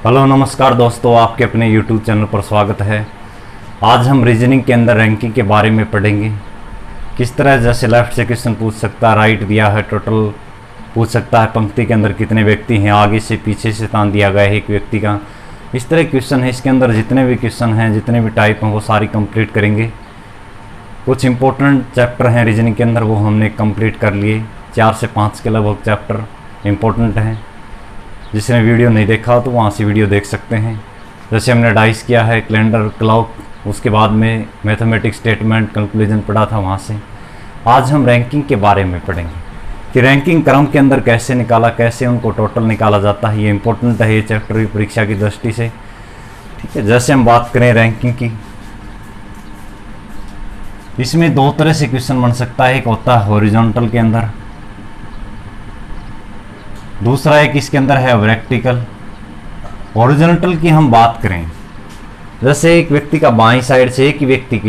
Hello नमस्कार दोस्तों, आपके अपने YouTube चैनल पर स्वागत है। आज हम रीजनिंग के अंदर रैंकिंग के बारे में पढ़ेंगे। किस तरह जैसे लेफ़्ट से क्वेश्चन पूछ सकता है, राइट दिया है, टोटल पूछ सकता है, पंक्ति के अंदर कितने व्यक्ति हैं, आगे से पीछे से स्थान दिया गया है एक व्यक्ति का। इस तरह क्वेश्चन है। इसके अंदर जितने भी क्वेश्चन हैं, जितने भी टाइप हैं, वो सारी कंप्लीट करेंगे। कुछ इंपॉर्टेंट चैप्टर हैं रीजनिंग के अंदर, वो हमने कंप्लीट कर लिए। 4 से 5 के लगभग चैप्टर इंपॉर्टेंट हैं। जिसने वीडियो नहीं देखा तो वहाँ से वीडियो देख सकते हैं। जैसे हमने डाइस किया है, कैलेंडर, क्लॉक, उसके बाद में मैथमेटिक्स, स्टेटमेंट, कंक्लूजन पढ़ा था वहाँ से। आज हम रैंकिंग के बारे में पढ़ेंगे कि रैंकिंग क्रम के अंदर कैसे निकाला, कैसे उनको टोटल निकाला जाता है। ये इंपॉर्टेंट है ये चैप्टर भी परीक्षा की दृष्टि से। ठीक है, जैसे हम बात करें रैंकिंग की, इसमें 2 तरह से क्वेश्चन बन सकता है। एक होता है हॉरिजॉन्टल के अंदर, दूसरा एक इसके अंदर है वर्टिकल। हॉरिजॉन्टल की हम बात करें, जैसे एक व्यक्ति का बाईं साइड से एक व्यक्ति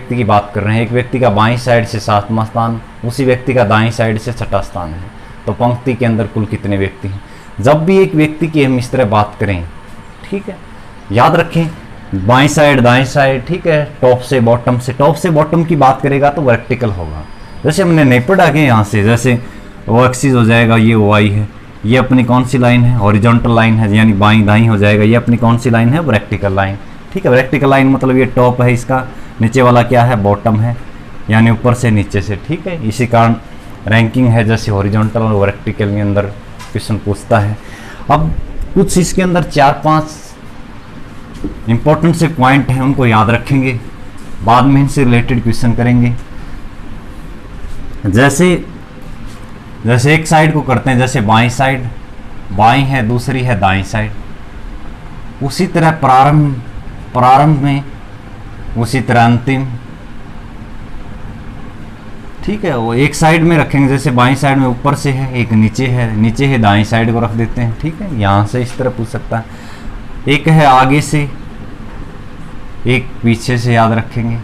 की बात कर रहे हैं। एक व्यक्ति का बाईं साइड से 7वां स्थान, उसी व्यक्ति का दाईं साइड से 6ठा स्थान है। तो पंक्ति के अंदर कुल कितने व्यक्ति हैं। जब भी एक व्यक्ति की हम इस तरह बात करें, ठीक है, याद रखें बाईं साइड, दाईं साइड, ठीक है, टॉप से बॉटम की बात करेगा तो वर्टिकल होगा। जैसे हमने नहीं पढ़ा कि यहाँ से जैसे वो एक्सिस हो जाएगा, ये वाई है, ये अपनी कौन सी लाइन है, हॉरिजॉन्टल लाइन है, यानी बाईं दाईं हो जाएगा। ये अपनी कौन सी लाइन है, वर्टिकल लाइन। ठीक है, वर्टिकल लाइन मतलब ये टॉप है, इसका नीचे वाला क्या है, बॉटम है, यानी ऊपर से नीचे से। ठीक है, इसी कारण रैंकिंग है जैसे हॉरिजॉन्टल और वर्टिकल के अंदर क्वेश्चन पूछता है। अब कुछ इसके अंदर 4-5 इंपॉर्टेंट से पॉइंट हैं, उनको याद रखेंगे, बाद में इनसे रिलेटेड क्वेश्चन करेंगे। जैसे एक साइड को करते हैं, जैसे बाईं साइड बाईं है, दूसरी है दाईं साइड। उसी तरह प्रारंभ में, उसी तरह अंतिम। ठीक है, वो एक साइड में रखेंगे, जैसे बाईं साइड में ऊपर से है, एक नीचे है दाईं साइड को रख देते हैं। ठीक है, यहाँ से इस तरह पूछ सकता है। एक है आगे से, एक पीछे से, याद रखेंगे।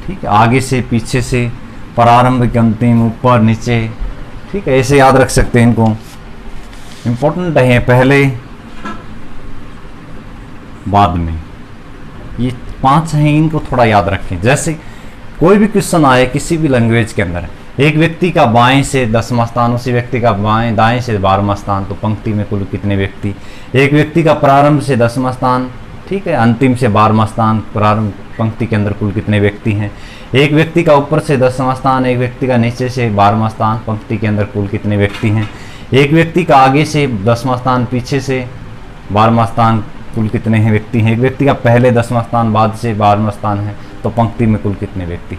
ठीक है, आगे से, पीछे से, प्रारंभिक, अंतिम, ऊपर नीचे। ठीक है, ऐसे याद रख सकते हैं। इनको इंपॉर्टेंट है, पहले बाद में, ये 5 हैं, इनको थोड़ा याद रखें। जैसे कोई भी क्वेश्चन आए किसी भी लैंग्वेज के अंदर, एक व्यक्ति का बाएं से 10वां स्थान, उसी व्यक्ति का दाएं से 12वां स्थान, तो पंक्ति में कुल कितने व्यक्ति। एक व्यक्ति का प्रारंभ से 10वां स्थान, ठीक है, अंतिम से 12वां स्थान, प्रारंभ पंक्ति के अंदर कुल कितने व्यक्ति हैं। एक व्यक्ति का ऊपर से 10वां स्थान, एक व्यक्ति का नीचे से 12वां स्थान, पंक्ति के अंदर कुल कितने व्यक्ति हैं। एक व्यक्ति का आगे से 10वां स्थान, पीछे से 12वां स्थान, कुल कितने हैं व्यक्ति हैं। एक व्यक्ति का पहले 10वां स्थान, बाद से 12वां स्थान है, तो पंक्ति में कुल कितने व्यक्ति।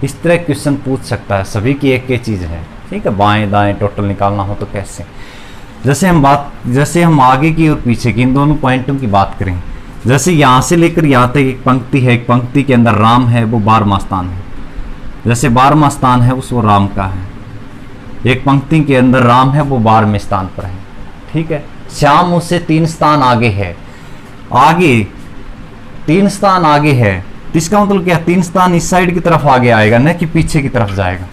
इस तरह क्वेश्चन पूछ सकता है। सभी की एक ही चीज़ है। ठीक है, बाएं दाएं टोटल निकालना हो तो कैसे। जैसे हम आगे की और पीछे की इन दोनों पॉइंटों की बात करें, जैसे यहाँ से लेकर यहाँ तक एक पंक्ति है, एक पंक्ति के अंदर राम है, वो 12वां स्थान है। जैसे 12वां स्थान है उस वो राम का है। एक पंक्ति के अंदर राम है, वो 12वें स्थान पर है। ठीक है, श्याम उससे 3 स्थान आगे है, आगे 3 स्थान आगे है, तो इसका मतलब क्या, 3 स्थान इस साइड की तरफ आगे आएगा, न कि पीछे की तरफ जाएगा।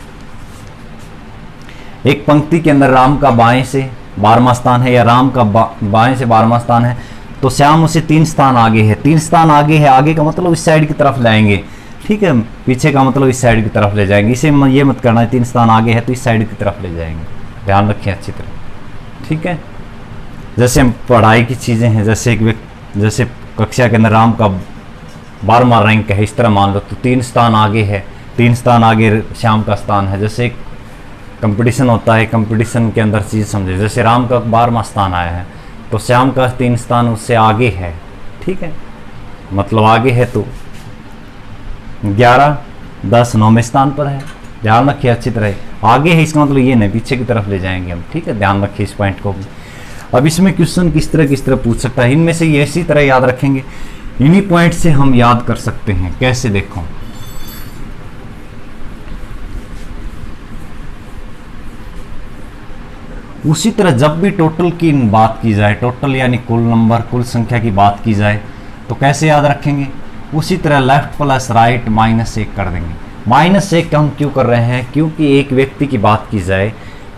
एक पंक्ति के अंदर राम का बाएं से 12वां स्थान है, या राम का बाएं से 12वां स्थान है, तो श्याम उसे 3 स्थान आगे है। 3 स्थान आगे है, आगे का मतलब इस साइड की तरफ लाएंगे। ठीक है, पीछे का मतलब इस साइड की तरफ ले जाएंगे। इसे ये मत करना है 3 स्थान आगे है तो इस साइड की तरफ ले जाएंगे, ध्यान रखें अच्छी तरह। ठीक है, जैसे हम पढ़ाई की चीज़ें हैं, जैसे कक्षा के अंदर राम का 12वां रैंक है, इस तरह मान लो, तो 3 स्थान आगे है, 3 स्थान आगे श्याम का स्थान है। जैसे एक कंपटीशन होता है, कंपटीशन के अंदर चीज़ समझे, जैसे राम का 12वां स्थान आया है, तो श्याम का 3 स्थान उससे आगे है। ठीक है, मतलब आगे है तो 11, 10, 9वें स्थान पर है, ध्यान रखिए अच्छी तरह। आगे है इसका मतलब ये नहीं पीछे की तरफ ले जाएंगे हम। ठीक है, ध्यान रखिए इस पॉइंट को भी। अब इसमें क्वेश्चन किस तरह पूछ सकता है, इनमें से ये इसी तरह याद रखेंगे। इन्हीं पॉइंट से हम याद कर सकते हैं। कैसे, देखो, उसी तरह जब भी टोटल की बात की जाए, टोटल यानी कुल नंबर, कुल संख्या की बात की जाए, तो कैसे याद रखेंगे। उसी तरह लेफ्ट प्लस राइट -1 कर देंगे। -1 हम क्यों कर रहे हैं, क्योंकि एक व्यक्ति की बात की जाए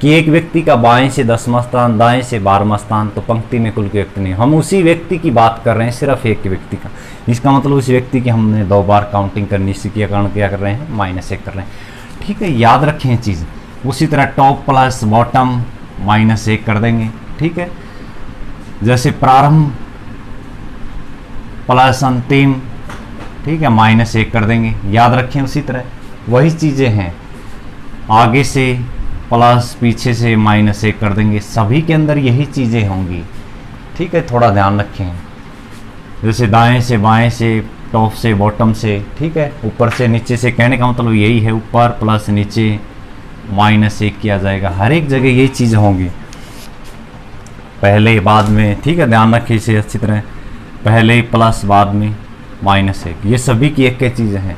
कि एक व्यक्ति का बाएं से 10वां स्थान, दाएं से 12वां स्थान, तो पंक्ति में कुल के व्यक्ति नहीं, हम उसी व्यक्ति की बात कर रहे हैं, सिर्फ एक व्यक्ति का। इसका मतलब उस व्यक्ति की हमने 2 बार काउंटिंग करनी सीखी है, कारण क्या कर रहे हैं, -1 कर रहे हैं। ठीक है, याद रखें ये चीज़। उसी तरह टॉप प्लस बॉटम -1 कर देंगे। ठीक है, जैसे प्रारंभ प्लस अंतिम, ठीक है, -1 कर देंगे, याद रखें। उसी तरह वही चीज़ें हैं, आगे से प्लस पीछे से -1 कर देंगे, सभी के अंदर यही चीज़ें होंगी। ठीक है, थोड़ा ध्यान रखें। जैसे दाएं से बाएं से, टॉप से बॉटम से, ठीक है, ऊपर से नीचे से, कहने का मतलब यही है, ऊपर प्लस नीचे -1 किया जाएगा, हर एक जगह यही चीज़ होंगी, पहले बाद में। ठीक है, ध्यान रखिए इसे अच्छी तरह, पहले प्लस बाद में -1, ये सभी की एक चीज़ें हैं।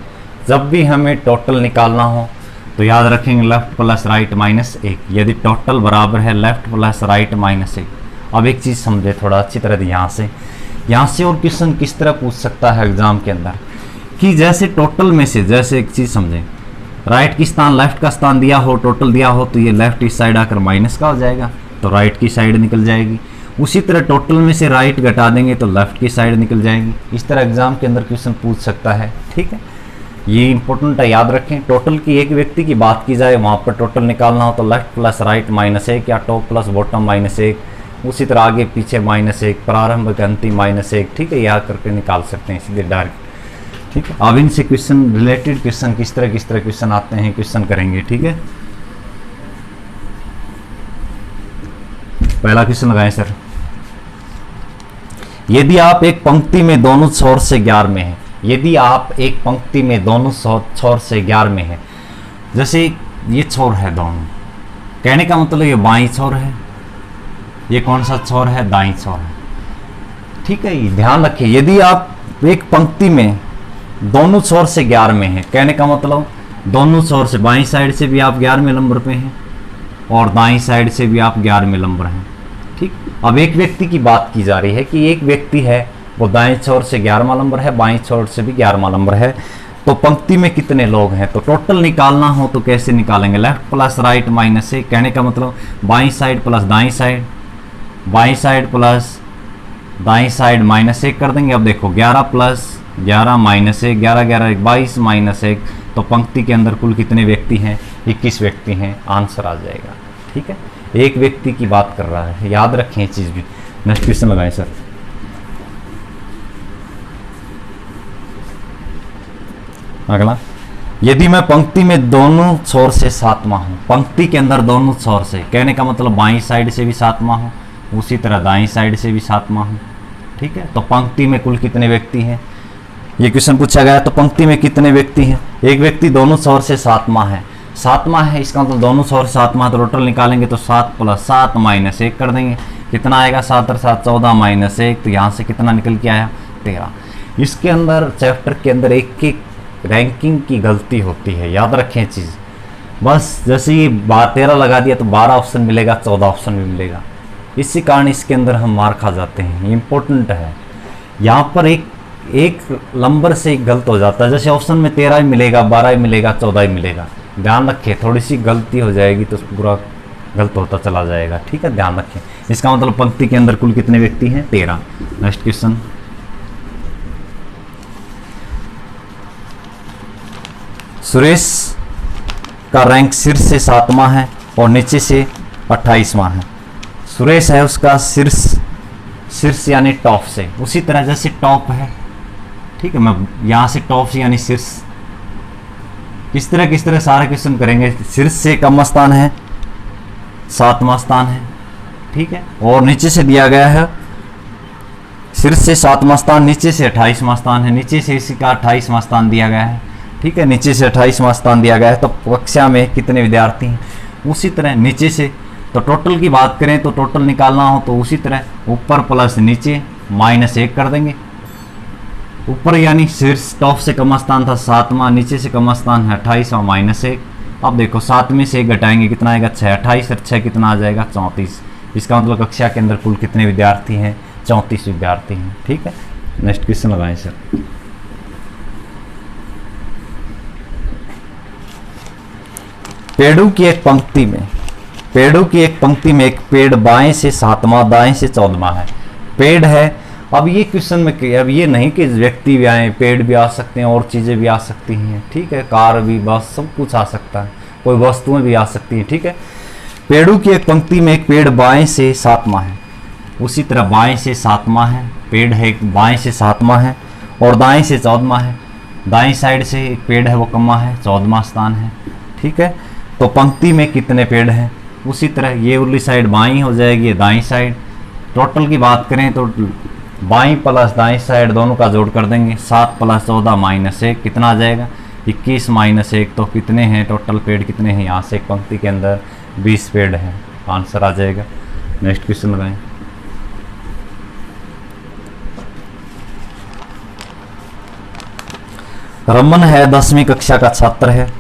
जब भी हमें टोटल निकालना हो तो याद रखेंगे लेफ्ट प्लस राइट -1, यदि टोटल बराबर है लेफ्ट प्लस राइट -1। अब एक चीज़ समझे थोड़ा अच्छी तरह, यहाँ से और क्वेश्चन किस तरह पूछ सकता है एग्जाम के अंदर, कि जैसे टोटल में से, जैसे एक चीज़ समझें, राइट की स्थान लेफ्ट का स्थान दिया हो, टोटल दिया हो, तो ये लेफ्ट की साइड आकर माइनस का हो जाएगा, तो राइट की साइड निकल जाएगी। उसी तरह टोटल में से राइट घटा देंगे तो लेफ्ट की साइड निकल जाएगी। इस तरह एग्जाम के अंदर क्वेश्चन पूछ सकता है। ठीक है, ये इंपॉर्टेंट है, याद रखें। टोटल की एक व्यक्ति की बात की जाए, वहाँ पर टोटल निकालना हो तो लेफ्ट प्लस राइट -1 या टॉप प्लस बॉटम -1, उसी तरह आगे पीछे -1, प्रारंभ के अंतिम -1। ठीक है, याद करके निकाल सकते हैं सीधे डायरेक्ट। ठीक है, अब इनसे क्वेश्चन रिलेटेड क्वेश्चन किस तरह क्वेश्चन आते हैं, क्वेश्चन करेंगे। ठीक है, पहला क्वेश्चन लगाएं सर। यदि आप एक पंक्ति में दोनों छोर से 11 में हैं, यदि आप एक पंक्ति में दोनों छोर से 11 में हैं, जैसे ये छोर है दोनों, कहने का मतलब ये बाईं छोर है, ये कौन सा छोर है, दाईं छोर है। ठीक है, ये ध्यान रखिए। यदि आप एक पंक्ति में दोनों छोर से 11 में हैं, कहने का मतलब दोनों छोर से, बाईं साइड से भी आप 11वें नंबर पे हैं और दाईं साइड से भी आप 11वें नंबर हैं। ठीक, अब एक व्यक्ति की बात की जा रही है कि एक व्यक्ति है, वो दाएं छोर से 11वां नंबर है, बाईं छोर से भी 11वां नंबर है, तो पंक्ति में कितने लोग हैं, तो टोटल निकालना हो तो कैसे निकालेंगे, लेफ्ट प्लस राइट -1, कहने का मतलब बाईं साइड प्लस दाईं साइड, बाईं साइड प्लस दाईं साइड -1 कर देंगे। अब देखो 11 प्लस 11 -1, 11 11 22 -1, तो पंक्ति के अंदर कुल कितने व्यक्ति हैं, 21 व्यक्ति हैं, आंसर आ जाएगा। ठीक है, एक व्यक्ति की बात कर रहा है, याद रखें ये चीज़ भी। नेक्स्ट क्वेश्चन लगाएं सर। अगला, यदि मैं पंक्ति में दोनों छोर से 7वां हूँ, पंक्ति के अंदर दोनों छोर से, कहने का मतलब बाईं साइड से भी 7वां हूँ, उसी तरह दाईं साइड से भी 7वां हूँ। ठीक है, तो पंक्ति में कुल कितने व्यक्ति हैं, ये क्वेश्चन पूछा गया। तो पंक्ति में कितने व्यक्ति हैं, एक व्यक्ति दोनों छोर से 7वां है, 7वां है, इसका मतलब दोनों छोर से 7वां, तो टोटल निकालेंगे तो 7 प्लस 7 -1 कर देंगे, कितना आएगा, 7 और 7 14 -1, तो यहाँ से कितना निकल के आया, 13। इसके अंदर चैप्टर के अंदर एक एक रैंकिंग की गलती होती है, याद रखें चीज़। बस जैसे ये 13 लगा दिया तो 12 ऑप्शन मिलेगा, 14 ऑप्शन भी मिलेगा, इसी कारण इसके अंदर हम मार खा जाते हैं। इम्पोर्टेंट है, यहाँ पर एक नंबर से एक गलत हो जाता है, जैसे ऑप्शन में 13 ही मिलेगा, 12 ही मिलेगा, 14 ही मिलेगा। ध्यान रखें, थोड़ी सी गलती हो जाएगी तो पूरा गलत होता चला जाएगा। ठीक है, ध्यान रखें। इसका मतलब पंक्ति के अंदर कुल कितने व्यक्ति हैं, 13। नेक्स्ट क्वेश्चन, सुरेश का रैंक शीर्ष से 7वां है और नीचे से 28वां है। सुरेश है उसका शीर्ष यानी टॉप से, उसी तरह जैसे टॉप है, ठीक है, मैं यहाँ से टॉप से यानी शीर्ष, किस तरह सारे क्वेश्चन करेंगे। शीर्ष से कम स्थान है, 7वां स्थान है, ठीक है, और नीचे से दिया गया है शीर्ष से 7वां स्थान, नीचे से 28वां स्थान है, नीचे से इसी का 28वां स्थान दिया गया है। ठीक है, नीचे से 28वां स्थान दिया गया है, तो कक्षा में कितने विद्यार्थी हैं, उसी तरह नीचे से, तो टोटल की बात करें तो टोटल निकालना हो तो उसी तरह ऊपर प्लस नीचे -1 कर देंगे। ऊपर यानी शीर्ष टॉप से कम स्थान था 7वां, नीचे से कम स्थान है 28वां, -1। अब देखो 7 में से 1 घटाएंगे, कितना आएगा, 6। 28 और 6 कितना आ जाएगा, 34। इसका मतलब कक्षा के अंदर कुल कितने विद्यार्थी हैं, 34 विद्यार्थी हैं। ठीक है, नेक्स्ट क्वेश्चन लगाएं सर। पेड़ों की एक पंक्ति में पेड़ों की एक पंक्ति में एक पेड़ बाएं से 7वां दाएं से 14वां है। पेड़ है, अब ये क्वेश्चन में अब ये नहीं कि व्यक्ति भी आए, पेड़ भी आ सकते हैं और चीज़ें भी आ सकती हैं, ठीक है, कार भी, बस सब कुछ आ सकता है, कोई वस्तुएं भी आ सकती हैं, ठीक है। पेड़ों की एक पंक्ति में एक पेड़ बाएं से 7वां है, उसी तरह बाएं से 7वां है, पेड़ है एक बाएं से 7वां है और दाएं से 14वां है। दाएं साइड से एक पेड़ है वो कम्मा है, 14वां स्थान है, ठीक है। तो पंक्ति में कितने पेड़ हैं, उसी तरह ये उरली साइड बाईं हो जाएगी, ये दाईं साइड। टोटल की बात करें तो बाईं प्लस दाईं साइड दोनों का जोड़ कर देंगे, 7 + 14 - 1 कितना आ जाएगा, 21 - 1। तो कितने हैं टोटल पेड़ कितने हैं, यहाँ से एक पंक्ति के अंदर 20 पेड़ हैं, आंसर आ जाएगा। नेक्स्ट क्वेश्चन लगाएं। रमन है 10वीं कक्षा का छात्र है।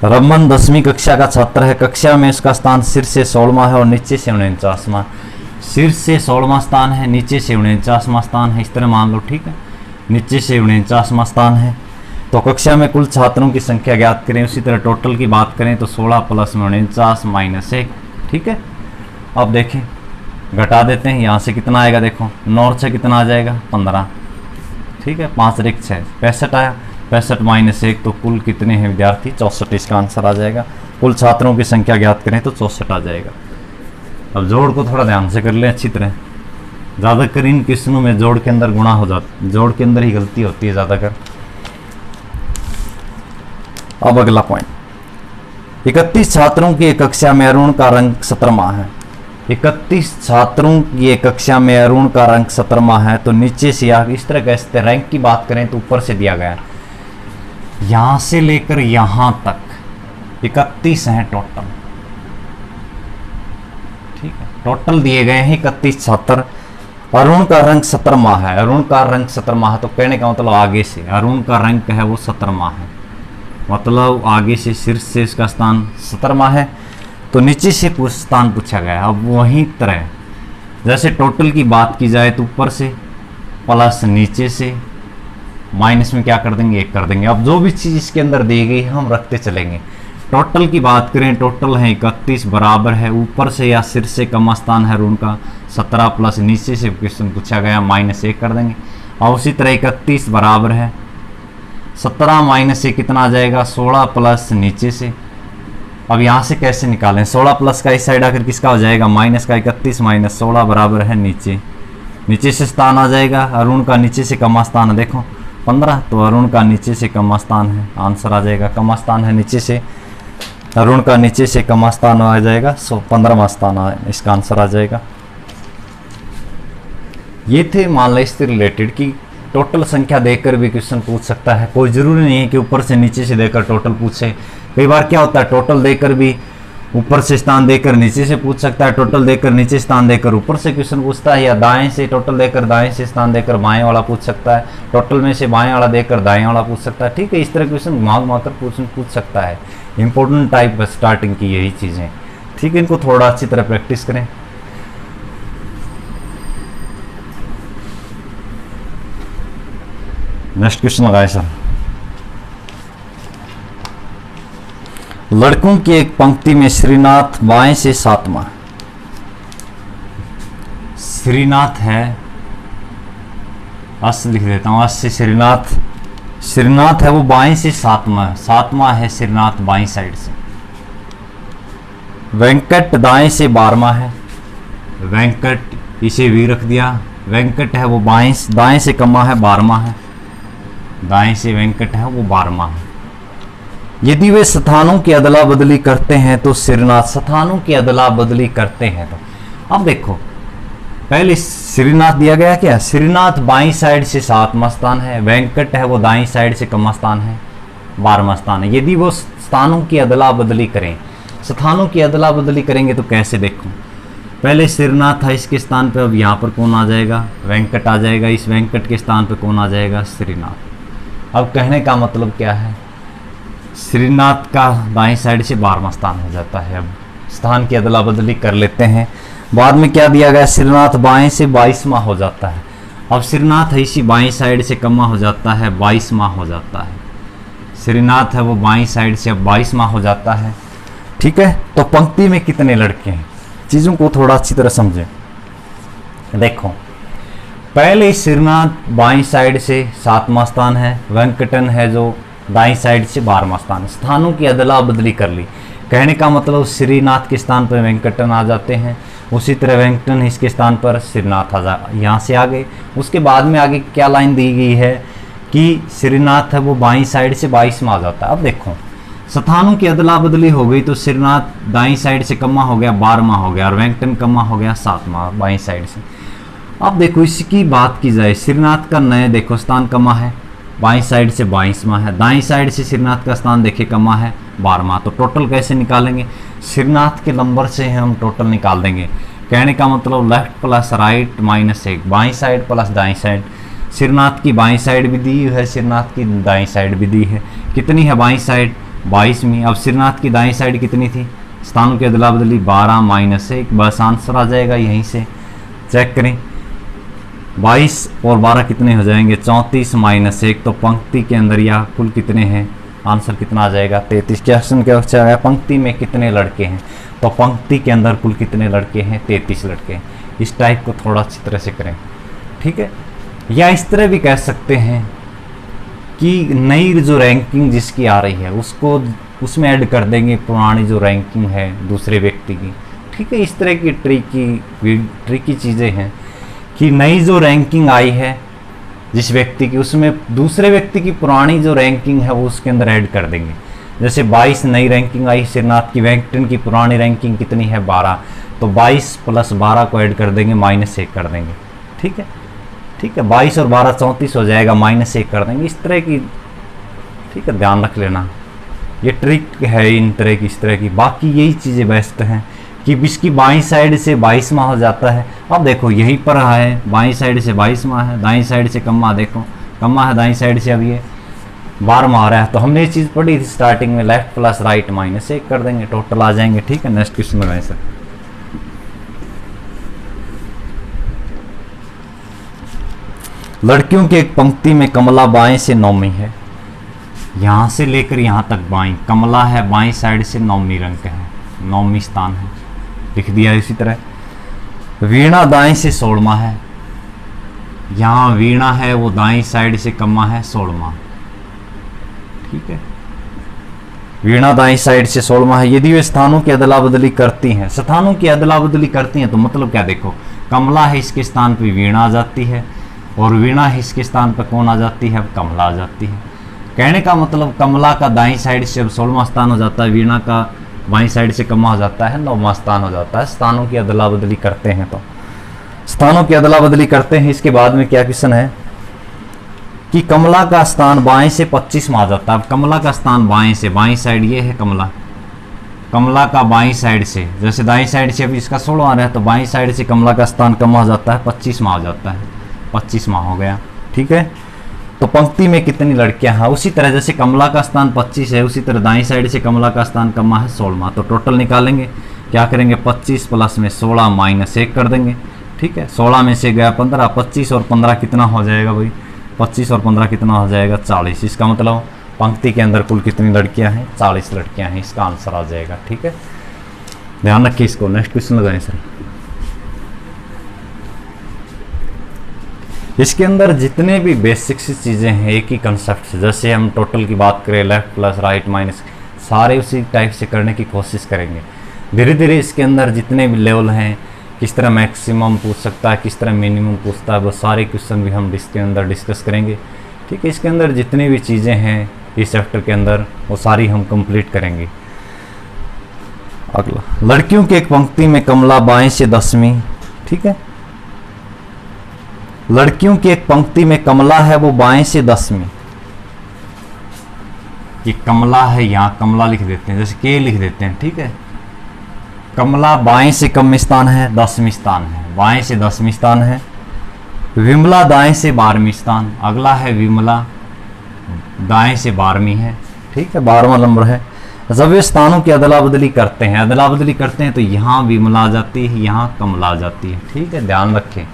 रमन 10वीं कक्षा का छात्र है। कक्षा में उसका स्थान शीर्ष से 16वां है और नीचे से 49वां। शीर्ष से 16वां स्थान है, नीचे से 49वां स्थान है, इस तरह मान लो, ठीक है। नीचे से 49वां स्थान है। तो कक्षा में कुल छात्रों की संख्या ज्ञात करें। उसी तरह टोटल की बात करें तो 16 + 49 - 1, ठीक है। अब देखें, घटा देते हैं, यहाँ से कितना आएगा, देखो 9 से कितना आ जाएगा, 15, ठीक है। 5 × 6 65 आया, 65 - 1 तो कुल कितने हैं विद्यार्थी, 64, इसका आंसर आ जाएगा। कुल छात्रों की संख्या ज्ञात करें तो 64 आ जाएगा। अब जोड़ को थोड़ा ध्यान से कर लें अच्छी तरह, ज़्यादातर इन क्वेश्चनों में जोड़ के अंदर गुणा हो जाता है, जोड़ के अंदर ही गलती होती है ज़्यादातर। अब अगला पॉइंट, 31 छात्रों की एक कक्षा में अरुण का रंक 17वां है। 31 छात्रों की एक कक्षा में अरुण का रंक 17वां है। तो नीचे से या इस तरह कैसे, रैंक की बात करें तो ऊपर से दिया गया है, यहाँ से लेकर यहाँ तक 31 हैं टोटल, ठीक है। टोटल दिए गए हैं 31 छात्र। अरुण का रंक 17वां है। अरुण का रंक 17वां है, तो कहने का मतलब आगे से अरुण का रंक है वो 17वां है, मतलब आगे से शीर्ष से इसका स्थान 17वां है। तो नीचे से स्थान पूछा गया। अब वहीं तरह जैसे टोटल की बात की जाए तो ऊपर से प्लस नीचे से माइनस में क्या कर देंगे, 1 कर देंगे। अब जो भी चीज़ इसके अंदर दी गई है हम रखते चलेंगे। टोटल की बात करें, टोटल है 31 बराबर है, ऊपर से या शीर्ष से कम स्थान है अरुण का 17 प्लस नीचे से क्वेश्चन पूछा गया -1 कर देंगे। और उसी तरह 31 बराबर है 17 -1 कितना आ जाएगा, 16 प्लस नीचे से। अब यहाँ से कैसे निकालें, 16 प्लस का इस साइड आकर किसका हो जाएगा, माइनस का। 31 - 16 बराबर है नीचे, नीचे से स्थान आ जाएगा। अरुण का नीचे से कम स्थान है, देखो 15, तो अरुण का नीचे से कम स्थान है, आंसर आ जाएगा। कम स्थान है नीचे से, अरुण का नीचे से कम स्थान आ जाएगा, 15वां स्थान इसका आंसर आ जाएगा। ये थे मान लो इससे रिलेटेड कि टोटल संख्या देकर भी क्वेश्चन पूछ सकता है, कोई जरूरी नहीं है कि ऊपर से नीचे से देकर टोटल पूछे। कई बार क्या होता है, टोटल देकर भी ऊपर से स्थान देकर नीचे से पूछ सकता है, टोटल देकर नीचे स्थान देकर ऊपर से क्वेश्चन पूछता है, या दाएं से टोटल देकर दाएं से स्थान देकर बाएं वाला पूछ सकता है, टोटल में से बाएं वाला देकर दाएं वाला पूछ सकता है, ठीक है। इस तरह क्वेश्चन घुमा घुमाकर पूछ सकता है। इंपॉर्टेंट टाइप स्टार्टिंग की यही चीज़ें, ठीक है। इनको थोड़ा अच्छी तरह प्रैक्टिस करें। नेक्स्ट क्वेश्चन लगाए सर। लड़कों की एक पंक्ति में श्रीनाथ बाएं से 7वां, श्रीनाथ है, अस लिख देता हूं, अस से श्रीनाथ, श्रीनाथ है वो बाएं से 7वां, 7वां है श्रीनाथ बाएं साइड से। वेंकट दाएं से 12वां है, वेंकट इसे भी रख दिया। वेंकट है वो बाएं दाएं से कमा है, 12वां है, दाएं से वेंकट है वो 12वां है। यदि वे स्थानों की अदला बदली करते हैं तो श्रीनाथ, स्थानों की अदला बदली करते हैं तो अब देखो, पहले श्रीनाथ दिया गया क्या, श्रीनाथ बाईं साइड से 7वां स्थान है, वेंकट है वो दाईं साइड से कम स्थान है, 12वां स्थान है। यदि वो स्थानों की अदला बदली करें, स्थानों की अदला बदली करेंगे तो कैसे, देखो पहले श्रीनाथ है, इसके स्थान पे अब यहाँ पर कौन आ जाएगा, वेंकट आ जाएगा, इस वेंकट के स्थान पे कौन आ जाएगा, श्रीनाथ। अब कहने का मतलब क्या है, श्रीनाथ का दाईं साइड से 12वां स्थान हो जाता है। अब स्थान की अदला बदली कर लेते हैं। बाद में क्या दिया गया, श्रीनाथ बाएं से 22वां हो जाता है। अब श्रीनाथ है इसी बाईं साइड से कमा हो जाता है, 22वां हो जाता है। श्रीनाथ है वो बाईं साइड से अब 22वां हो जाता है। ठीक है, तो पंक्ति में कितने लड़के हैं, चीजों को थोड़ा अच्छी तरह समझें। देखो, पहले श्रीनाथ बाईं साइड से 7वां स्थान है, वेंकटन है जो दाईं साइड से 12वां स्थान है। स्थानों की अदला बदली कर ली, कहने का मतलब श्रीनाथ के स्थान पर वेंकटन आ जाते हैं, उसी तरह वेंकटन इसके स्थान पर श्रीनाथ आ जा, यहाँ से आगे। उसके बाद में आगे क्या लाइन दी गई है कि श्रीनाथ है वो बाईं साइड से 22वां आ जाता है। अब देखो, स्थानों की अदला बदली हो गई तो श्रीनाथ दाईं साइड से कम्मा हो गया 12वां हो गया, और वेंकटन कम्मा हो गया 7वां बाईं साइड से। अब देखो, इसकी बात की जाए, श्रीनाथ का नए देखो स्थान कम्मा है, बाईं साइड से 22वां है, दाईं साइड से श्रीनाथ का स्थान देखिए कम्मा है 12वां। तो टोटल कैसे निकालेंगे, श्रीनाथ के नंबर से हम टोटल निकाल देंगे। कहने का मतलब लेफ्ट प्लस राइट माइनस 1, बाईं साइड प्लस दाईं साइड। श्रीनाथ की बाईं साइड भी दी है, श्रीनाथ की दाईं साइड भी दी है। कितनी है बाईं साइड 22वीं। अब श्रीनाथ की दाईं साइड कितनी थी, स्थानों की अदला बदली 12 माइनस 1, बस आंसर आ जाएगा। यहीं से चेक करें, 22 और 12 कितने हो जाएंगे, 34 माइनस 1। तो पंक्ति के अंदर या कुल कितने हैं, आंसर कितना आ जाएगा 33। क्वेश्चन क्या है, पंक्ति में कितने लड़के हैं, तो पंक्ति के अंदर कुल कितने लड़के हैं, 33 लड़के हैं। इस टाइप को थोड़ा अच्छी तरह से करें, ठीक है। या इस तरह भी कह सकते हैं कि नई जो रैंकिंग जिसकी आ रही है उसको उसमें ऐड कर देंगे पुरानी जो रैंकिंग है दूसरे व्यक्ति की, ठीक है। इस तरह की ट्रिकी चीज़ें हैं कि नई जो रैंकिंग आई है जिस व्यक्ति की, उसमें दूसरे व्यक्ति की पुरानी जो रैंकिंग है वो उसके अंदर ऐड कर देंगे। जैसे 22 नई रैंकिंग आई श्रीनाथ की, वेंकटन की पुरानी रैंकिंग कितनी है 12, तो 22 प्लस 12 को ऐड कर देंगे, -1 कर देंगे, ठीक है। ठीक है, 22 और 12 34 हो जाएगा, -1 कर देंगे। इस तरह की, ठीक है, ध्यान रख लेना, ये ट्रिक है इन तरह की, इस तरह की। बाकी यही चीज़ें बेस्ट हैं कि इसकी बाईं साइड से 22वां हो जाता है। अब देखो यहीं पर है, बाईं साइड से 22वां है, दाईं साइड से कम्मा, देखो कम्मा है दाईं साइड से, अब ये 12वां आ रहा है। तो हमने ये चीज़ पढ़ी थी स्टार्टिंग में, लेफ्ट प्लस राइट -1 कर देंगे, टोटल आ जाएंगे, ठीक है। नेक्स्ट क्वेश्चन लगाएं सर। लड़कियों की एक पंक्ति में कमला बाएं से 9वीं है, यहाँ से लेकर यहाँ तक बाईं, कमला है बाईं साइड से 9वीं रैंक है, 9वीं स्थान है, लिख दिया। इसी तरह वीणा दाएं से 16वां है, यहाँ वीणा है वो दाईं साइड से कम्मा है 16वां, ठीक है। वीणा दाईं साइड से 16वां है। यदि वे स्थानों की अदला बदली करती हैं, स्थानों की अदला बदली करती हैं तो मतलब क्या, देखो कमला है इसके स्थान पे वीणा आ जाती है, और वीणा है इसके स्थान पर कौन आ जाती है, कमला आ जाती है। कहने का मतलब कमला का दाईं साइड से अब 16वां स्थान हो जाता है, वीणा का बाईं साइड से कम्मा हो जाता है, 9वां स्थान हो जाता है। स्थानों की अदला बदली करते हैं, तो स्थानों की अदला बदली करते हैं। इसके बाद में क्या क्वेश्चन है कि कमला का स्थान बाएं से 25वां आ जाता है। अब कमला का स्थान बाएं से, बाईं साइड ये है कमला, कमला का बाईं साइड से, जैसे दाईं साइड से अभी इसका 16वां है, तो बाईं साइड से कमला का स्थान कम हो जाता है, 25वां हो जाता है, 25वां हो गया, ठीक है। तो पंक्ति में कितनी लड़कियां हैं, उसी तरह जैसे कमला का स्थान 25 है, उसी तरह दाईं साइड से कमला का स्थान कम्मा है 16वां। तो टोटल निकालेंगे, क्या करेंगे, 25 प्लस में 16 -1 कर देंगे, ठीक है। 16 में से गया 15, 25 और 15 कितना हो जाएगा भाई, 25 और 15 कितना हो जाएगा 40। इसका मतलब पंक्ति के अंदर कुल कितनी लड़कियां हैं, 40 लड़कियां हैं, इसका आंसर आ जाएगा, ठीक है। ध्यान रखिए इसको। नेक्स्ट क्वेश्चन लगाएं सर। इसके अंदर जितने भी बेसिक सी चीज़ें हैं, एक ही कंसेप्ट से, जैसे हम टोटल की बात करें, लेफ्ट प्लस राइट माइनस, सारे उसी टाइप से करने की कोशिश करेंगे। धीरे धीरे इसके अंदर जितने भी लेवल हैं, किस तरह मैक्सिमम पूछ सकता है, किस तरह मिनिमम पूछता है, वो सारे क्वेश्चन भी हम इसके अंदर डिस्कस करेंगे, ठीक है। इसके अंदर जितनी भी चीज़ें हैं इस चैप्टर के अंदर, वो सारी हम कंप्लीट करेंगे। अगला, लड़कियों की एक पंक्ति में कमला बाएं से 10वीं, ठीक है। लड़कियों की एक पंक्ति में कमला है वो बाएं से 10वीं, ये कमला है, यहाँ कमला लिख देते हैं, जैसे के लिख देते हैं, ठीक है। कमला बाएं से कम स्थान है, 10वीं स्थान है, बाएं से 10वीं स्थान है। विमला दाएं से 12वीं स्थान, अगला है विमला दाएं से 12वीं है, ठीक है, 12वां नंबर है। जब वे स्थानों की अदला बदली करते हैं, अदला बदली करते हैं तो यहाँ विमला आ जाती है, यहाँ कमला आ जाती है, ठीक है। ध्यान रखें,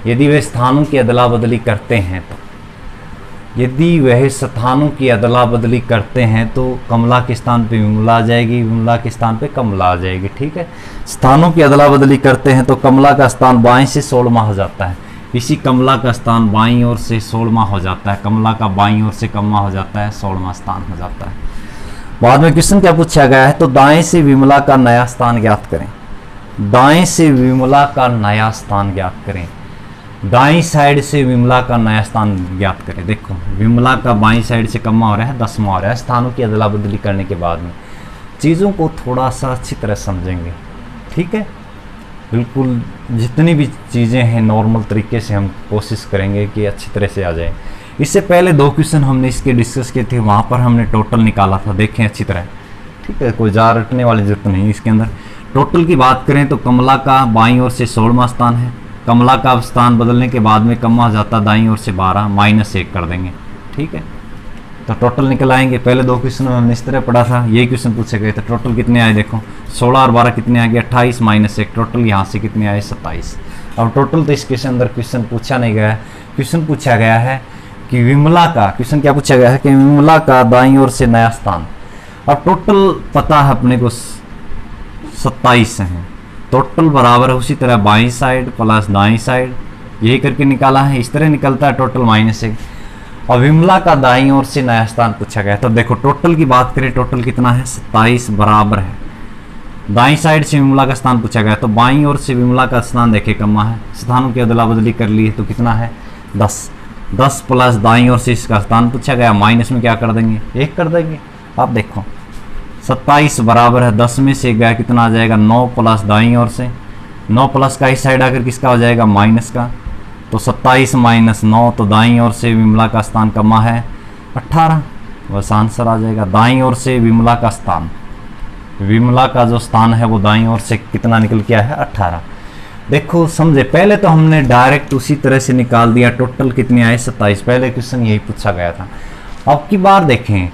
यदि वे स्थानों की अदला बदली करते हैं तो यदि वह स्थानों की अदला बदली करते हैं तो कमला के स्थान पे विमला आ जाएगी, विमला के स्थान पे कमला आ जाएगी। ठीक है, स्थानों की अदला बदली करते हैं तो कमला का स्थान बाएं से 16वां हो जाता है, इसी कमला का स्थान बाईं ओर से 16वां हो जाता है, कमला का बाईं ओर से कमला हो जाता है, 16वां स्थान हो जाता है। बाद में क्वेश्चन क्या पूछा गया है, तो दाएं से विमला का नया स्थान ज्ञात करें। दाएं से विमला का नया स्थान ज्ञात करें, दाईं साइड से विमला का नया स्थान ज्ञात करें। देखो विमला का बाईं साइड से कम्मा हो रहा है, 10वां हो रहा है। स्थानों की अदला बदली करने के बाद में चीज़ों को थोड़ा सा अच्छी तरह समझेंगे। ठीक है, बिल्कुल जितनी भी चीज़ें हैं नॉर्मल तरीके से हम कोशिश करेंगे कि अच्छी तरह से आ जाए। इससे पहले 2 क्वेश्चन हमने इसके डिस्कस किए थे, वहाँ पर हमने टोटल निकाला था, देखें अच्छी तरह। ठीक है, कोई जा रटने वाली जरूरत नहीं। इसके अंदर टोटल की बात करें तो कमला का बाईं ओर से 16वां स्थान है, कमला का स्थान बदलने के बाद में कम आ जाता दाईं ओर से 12 -1 कर देंगे। ठीक है, तो टोटल निकल आएंगे। पहले 2 क्वेश्चन हमने इस तरह पढ़ा था, ये क्वेश्चन पूछे गए थे। टोटल कितने आए देखो, 16 और 12 कितने आ गए, 28 -1, टोटल यहाँ से कितने आए 27। अब टोटल तो इसके अंदर क्वेश्चन पूछा नहीं गया है, क्वेश्चन पूछा गया है कि विमला का, क्वेश्चन क्या पूछा गया है कि विमला का दाईं ओर से नया स्थान। अब टोटल पता है अपने को 27 है, टोटल बराबर है उसी तरह बाईं साइड प्लस दाईं साइड, यही करके निकाला है। इस तरह निकलता है टोटल -1। और विमला का दाईं ओर से नया स्थान पूछा गया, तो देखो टोटल की बात करें, टोटल कितना है 27 बराबर है, दाईं साइड से विमला का स्थान पूछा गया तो बाईं ओर से विमला का स्थान देखे कम्मा है, स्थानों की अदला बदली कर ली है तो कितना है 10 प्लस दाईं ओर से इसका स्थान पूछा गया, माइनस में क्या कर देंगे 1 कर देंगे। अब देखो 27 बराबर है 10 में से गया कितना आ जाएगा 9 प्लस दाईं ओर से, 9 प्लस का इस साइड आकर किसका हो जाएगा माइनस का, तो 27 - 9, तो दाईं ओर से विमला का स्थान कमा है 18, बस आंसर आ जाएगा। दाईं ओर से विमला का स्थान, विमला का जो स्थान है वो दाईं ओर से कितना निकल के आया है 18। देखो समझे, पहले तो हमने डायरेक्ट उसी तरह से निकाल दिया, टोटल कितने आए 27, पहले क्वेश्चन यही पूछा गया था। अब की बार देखें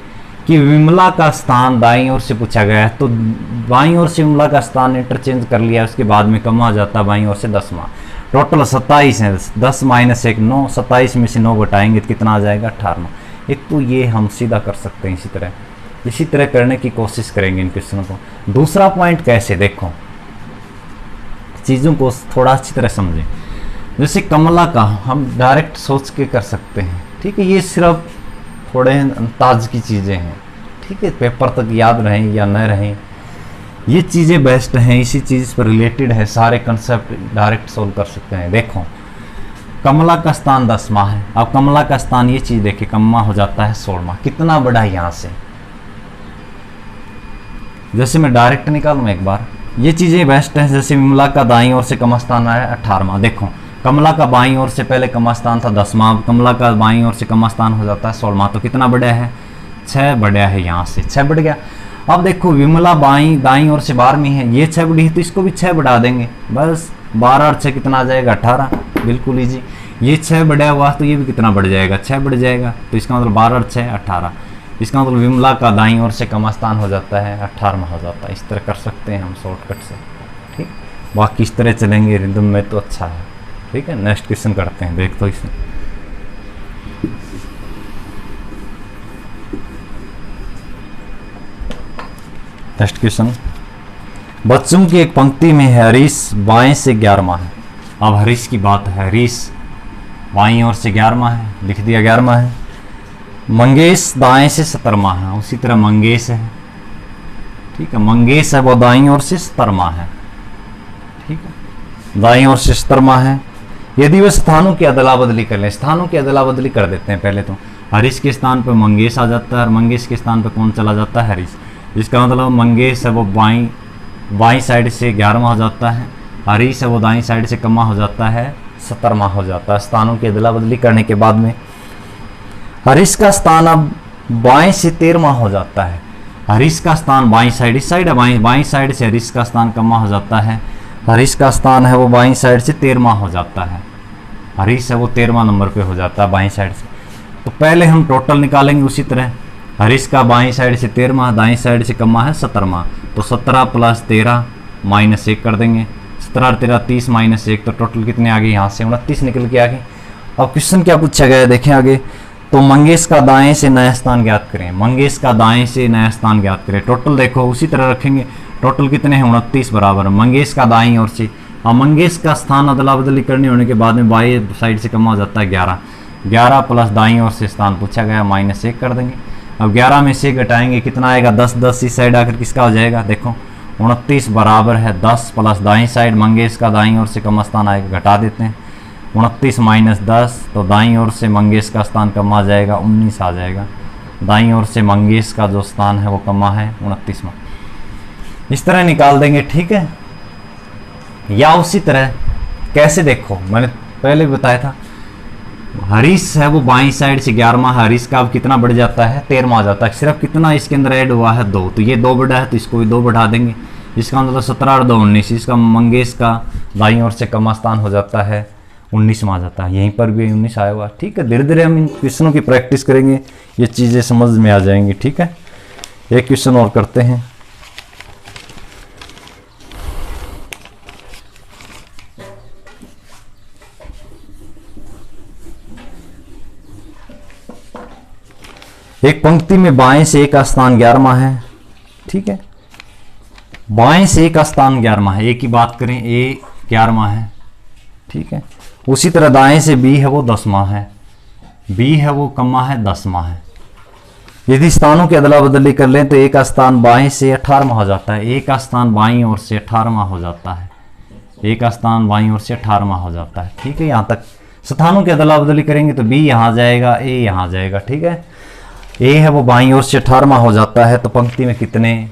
कि विमला का स्थान दाईं ओर से पूछा गया है, तो बाईं ओर से विमला का स्थान इंटरचेंज कर लिया, उसके बाद में कम आ जाता है बाईं ओर से 10वां। टोटल 27 है, 10 - 1 9, 27 में से 9 घटाएंगे तो कितना आ जाएगा 18। एक तो ये हम सीधा कर सकते हैं, इसी तरह करने की कोशिश करेंगे इन क्वेश्चनों को। दूसरा पॉइंट कैसे, देखो चीज़ों को थोड़ा अच्छी तरह समझें। जैसे कमला का हम डायरेक्ट सोच के कर सकते हैं, ठीक है, ये सिर्फ थोड़े अंदाज की चीज़ें हैं, ठीक है, पेपर तक याद रहें या न रहें, ये चीज़ें बेस्ट हैं, इसी चीज़ पर रिलेटेड है, सारे कंसेप्ट डायरेक्ट सोल्व कर सकते हैं। देखो कमला का स्थान 10वां है, अब कमला का स्थान ये चीज़ देखिए कम्मा हो जाता है 16वां, कितना बड़ा है यहाँ से, जैसे मैं डायरेक्ट निकालूँ एक बार, ये चीज़ें बेस्ट हैं। जैसे विमला का दाईं ओर से कम स्थान आया 18वां, देखो कमला का बाईं ओर से पहले कम स्थान था 10वां, कमला का बाईं ओर से कम स्थान हो जाता है 16वां, तो कितना बढ़िया है 6 बढ़िया है, यहाँ से 6 बढ़ गया। अब देखो विमला दाईं ओर से 12वीं है, ये 6 बढ़ी है तो इसको भी 6 बढ़ा देंगे, बस 12 और 6 कितना आ जाएगा 18, बिल्कुल ईजी। ये 6 बढ़ा हुआ तो ये भी कितना बढ़ जाएगा 6 बढ़ जाएगा, तो इसका मतलब 12 और 6 18, इसका मतलब विमला का दाईं ओर से कम स्थान हो जाता है 18वां हो जाता है। इस तरह कर सकते हैं हम शॉर्टकट से, ठीक, बाकी इस तरह चलेंगे रिदम में तो अच्छा है, ठीक है। नेक्स्ट क्वेश्चन करते हैं, देख तो इसमें नेक्स्ट क्वेश्चन, बच्चों की एक पंक्ति में है हरीश बाएं से 11वां है। अब हरीश की बात है, हरीश बाईं ओर से 11वां है, लिख दिया 11वां है। मंगेश दाएं से 17वां है, उसी तरह मंगेश है, ठीक है, मंगेश है वो दाईं ओर से 17वां है, ठीक है, दाईं ओर से 17वां है। यदि वे स्थानों की अदला बदली कर लें, स्थानों की अदला बदली कर देते हैं, पहले तो हरीश के स्थान पर मंगेश आ जाता है और मंगेश के स्थान पर कौन चला जाता है हरीश, जिसका मतलब मंगेश है वो बाईं साइड से 11वां हो जाता है, हरीश है वो दाईं साइड से कमा हो जाता है 17वां हो जाता है। स्थानों की अदला बदली करने के बाद में हरीश का स्थान अब बाएं से 13वां हो जाता है, हरीश का स्थान बाईं साइड, इस साइड है बाईं साइड से हरीश का स्थान कमा हो जाता है, हरीश का स्थान है वो बाईं साइड से 13वां हो जाता है, हरीश है वो 13वां नंबर पे हो जाता है बाईं साइड से। तो पहले हम टोटल निकालेंगे उसी तरह, हरीश का बाईं साइड से 13वां, दाईं साइड से कमा है 17वां, तो 17 + 13 - 1 कर देंगे, 17 और 13 30 - 1, तो टोटल कितने आ गए यहाँ से 29 निकल के आ गए। अब क्वेश्चन क्या पूछा गया है देखें आगे, तो मंगेश का दाएं से नया स्थान ज्ञात करें, मंगेश का दाएं से नया स्थान ज्ञात करें। टोटल देखो उसी तरह रखेंगे, टोटल कितने हैं 29 बराबर मंगेश का दाएं ओर से। अब मंगेश का स्थान अदला बदली करनी होने के बाद में बाई साइड से कम हो जाता है 11, 11 प्लस दाईं ओर से स्थान पूछा गया -1 कर देंगे। अब 11 में से घटाएंगे कितना आएगा 10, 10 इस साइड आकर किसका हो जाएगा, देखो 29 बराबर है 10 प्लस दाईं साइड मंगेश का दाईं ओर से कम स्थान आएगा, घटा देते हैं 29 - 10, तो दाईं ओर से मंगेश का स्थान कम आ जाएगा 19 आ जाएगा। दाईं ओर से मंगेश का जो स्थान है वो कमा है 29वां। इस तरह निकाल देंगे, ठीक है। या उसी तरह कैसे, देखो मैंने पहले भी बताया था, हरीश है वो बाईं साइड से 11वां, हरीश का अब कितना बढ़ जाता है 13वां आ जाता है। सिर्फ कितना इसके अंदर ऐड हुआ है 2, तो ये 2 बढ़ा है तो इसको भी 2 बढ़ा देंगे। इसका मतलब 17 और 2 19, इसका मंगेश का दाईं ओर से कम स्थान हो जाता है 19वां आ जाता है। यहीं पर भी 19 आया हुआ, ठीक है। धीरे धीरे हम इन क्वेश्चनों की प्रैक्टिस करेंगे, ये चीज़ें समझ में आ जाएंगी, ठीक है। एक क्वेश्चन और करते हैं। एक पंक्ति में बाएं से एक स्थान 11वां है, ठीक है। बाएं से एक स्थान 11वां है, ए की बात करें ए 11वां है, ठीक है। उसी तरह दाएं से बी है वो 10वां है, बी है वो कम्मा है 10वां है। यदि स्थानों की अदला बदली कर लें तो एक स्थान बाएं से 18वां हो जाता है, एक स्थान बाईं ओर से 18वां हो जाता है, एक स्थान बाईं ओर से 18वां हो जाता है, ठीक है। यहाँ तक स्थानों की अदला बदली करेंगे तो बी यहाँ जाएगा, ए यहाँ जाएगा, ठीक है। ए है वो बाईं ओर से 18वां हो जाता है, तो पंक्ति में कितने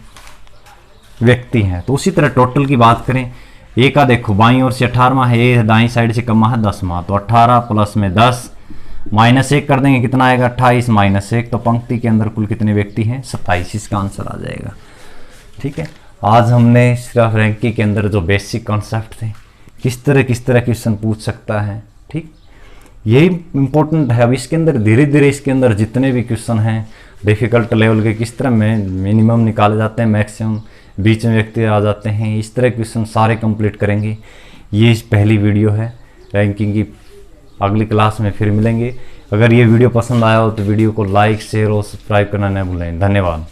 व्यक्ति हैं। तो उसी तरह टोटल की बात करें, ए का देखो बाईं ओर से 18वां है, ए दाईं साइड से कम है 10वां, तो 18 प्लस में 10 -1 कर देंगे, कितना आएगा 28 - 1, तो पंक्ति के अंदर कुल कितने व्यक्ति हैं 27, इसका आंसर आ जाएगा, ठीक है। आज हमने सिर्फ रैंकिंग के अंदर जो बेसिक कॉन्सेप्ट थे, किस तरह क्वेश्चन पूछ सकता है, ठीक, यही इंपॉर्टेंट है। अब इसके अंदर धीरे धीरे इसके अंदर जितने भी क्वेश्चन हैं डिफ़िकल्ट लेवल के किस तरह में मिनिमम निकाले जाते हैं, मैक्सिमम बीच में व्यक्ति आ जाते हैं, इस तरह क्वेश्चन सारे कंप्लीट करेंगे। ये पहली वीडियो है रैंकिंग की, अगली क्लास में फिर मिलेंगे। अगर ये वीडियो पसंद आया हो तो वीडियो को लाइक शेयर और सब्सक्राइब करना न भूलें। धन्यवाद।